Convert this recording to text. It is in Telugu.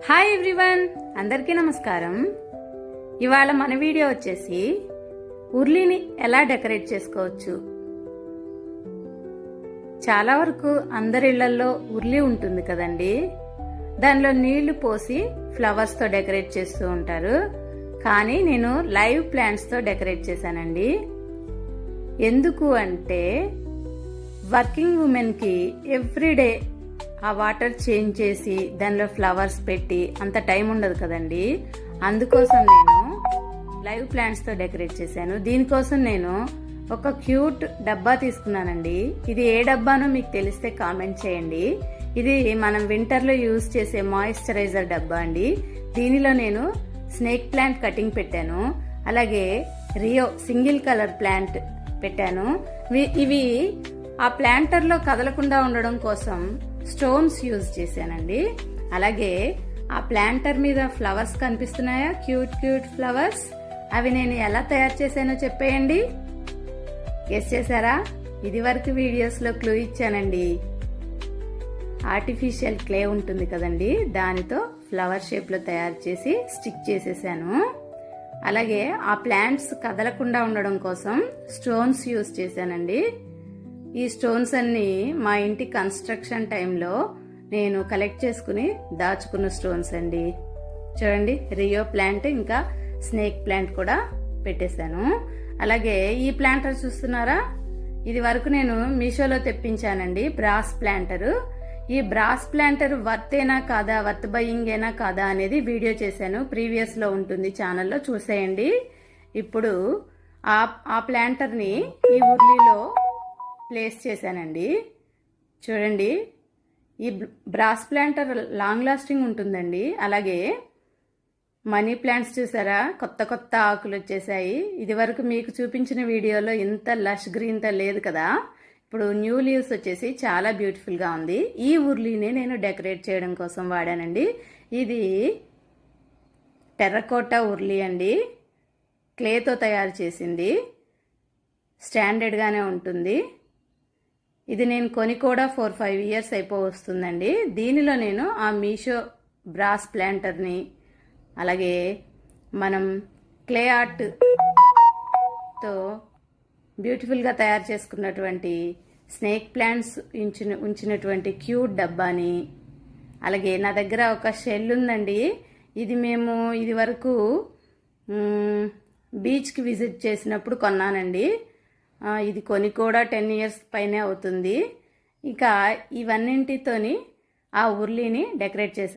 హాయ్ ఎవ్రీవన్, అందరికీ నమస్కారం. ఇవాళ మన వీడియో వచ్చేసి ఉర్లిని ఎలా డెకరేట్ చేసుకోవచ్చు. చాలా వరకు అందరి ఇళ్లలో ఉర్లి ఉంటుంది కదండి. దానిలో నీళ్లు పోసి ఫ్లవర్స్తో డెకరేట్ చేస్తూ ఉంటారు. కానీ నేను లైవ్ ప్లాంట్స్తో డెకరేట్ చేశానండి. ఎందుకు అంటే వర్కింగ్ ఉమెన్కి ఎవ్రీడే ఆ వాటర్ చేంజ్ చేసి దానిలో ఫ్లవర్స్ పెట్టి అంత టైం ఉండదు కదండి. అందుకోసం నేను లైవ్ ప్లాంట్స్తో డెకరేట్ చేశాను. దీనికోసం నేను ఒక క్యూట్ డబ్బా తీసుకున్నానండి. ఇది ఏ డబ్బానో మీకు తెలిస్తే కామెంట్ చేయండి. ఇది మనం వింటర్లో యూజ్ చేసే మాయిశ్చరైజర్ డబ్బా అండి. దీనిలో నేను స్నేక్ ప్లాంట్ కటింగ్ పెట్టాను, అలాగే రియో సింగిల్ కలర్ ప్లాంట్ పెట్టాను. ఇవి ఆ ప్లాంటర్లో కదలకుండా ఉండడం కోసం స్టోన్స్ యూజ్ చేశానండి. అలాగే ఆ ప్లాంటర్ మీద ఫ్లవర్స్ కనిపిస్తున్నాయా, క్యూట్ క్యూట్ ఫ్లవర్స్. అవి నేను ఎలా తయారు చేశానో చెప్పేయండి. గెస్ చేశారా? ఇది వరకు వీడియోస్లో క్లూ ఇచ్చానండి. ఆర్టిఫిషియల్ క్లే ఉంటుంది కదండి, దానితో ఫ్లవర్ షేప్లో తయారు చేసి స్టిక్ చేసేసాను. అలాగే ఆ ప్లాంట్స్ కదలకుండా ఉండడం కోసం స్టోన్స్ యూజ్ చేశానండి. ఈ స్టోన్స్ అన్ని మా ఇంటి కన్స్ట్రక్షన్ టైంలో నేను కలెక్ట్ చేసుకుని దాచుకున్న స్టోన్స్ అండి. చూడండి, రియో ప్లాంట్ ఇంకా స్నేక్ ప్లాంట్ కూడా పెట్టేశాను. అలాగే ఈ ప్లాంటర్ చూస్తున్నారా, ఇది వరకు నేను మీషోలో తెప్పించానండి. Brass planter. ఈ బ్రాస్ ప్లాంటర్ వర్తేనా కాదా, వర్త్ బయింగ్ ఏనా కాదా అనేది వీడియో చేశాను. ప్రీవియస్ లో ఉంటుంది, ఛానల్లో చూసేయండి. ఇప్పుడు ఆ ప్లాంటర్ని ఈ ఉర్లీలో ప్లేస్ చేశానండి. చూడండి, ఈ బ్రాస్ ప్లాంటర్ లాంగ్ లాస్టింగ్ ఉంటుందండి. అలాగే మనీ ప్లాంట్స్ చూసారా, కొత్త కొత్త ఆకులు వచ్చేసాయి. ఇది వరకు మీకు చూపించిన వీడియోలో ఇంత లష్ గ్రీన్తో లేదు కదా. ఇప్పుడు న్యూ లీవ్స్ వచ్చేసి చాలా బ్యూటిఫుల్గా ఉంది. ఈ ఉర్లీని నేను డెకరేట్ చేయడం కోసం వాడానండి. ఇది టెర్రకోటా ఉర్లీ అండి, క్లేతో తయారు చేసింది. స్టాండర్డ్గానే ఉంటుంది. ఇది నేను కొని కూడా 4-5 ఇయర్స్ వస్తుందండి. దీనిలో నేను ఆ మీషో బ్రాస్ ప్లాంటర్ని, అలాగే మనం క్లే ఆర్ట్తో బ్యూటిఫుల్గా తయారు చేసుకున్నటువంటి స్నేక్ ప్లాంట్స్ ఉంచినటువంటి క్యూట్ డబ్బాని, అలాగే నా దగ్గర ఒక షెల్ ఉందండి. ఇది మేము ఇది వరకు బీచ్కి విజిట్ చేసినప్పుడు కొన్నానండి. ఇది కొని కూడా 10 ఇయర్స్ పైనే అవుతుంది. ఇక ఇవన్నింటితోని ఆ ఉర్లీని డెకరేట్ చేశాను.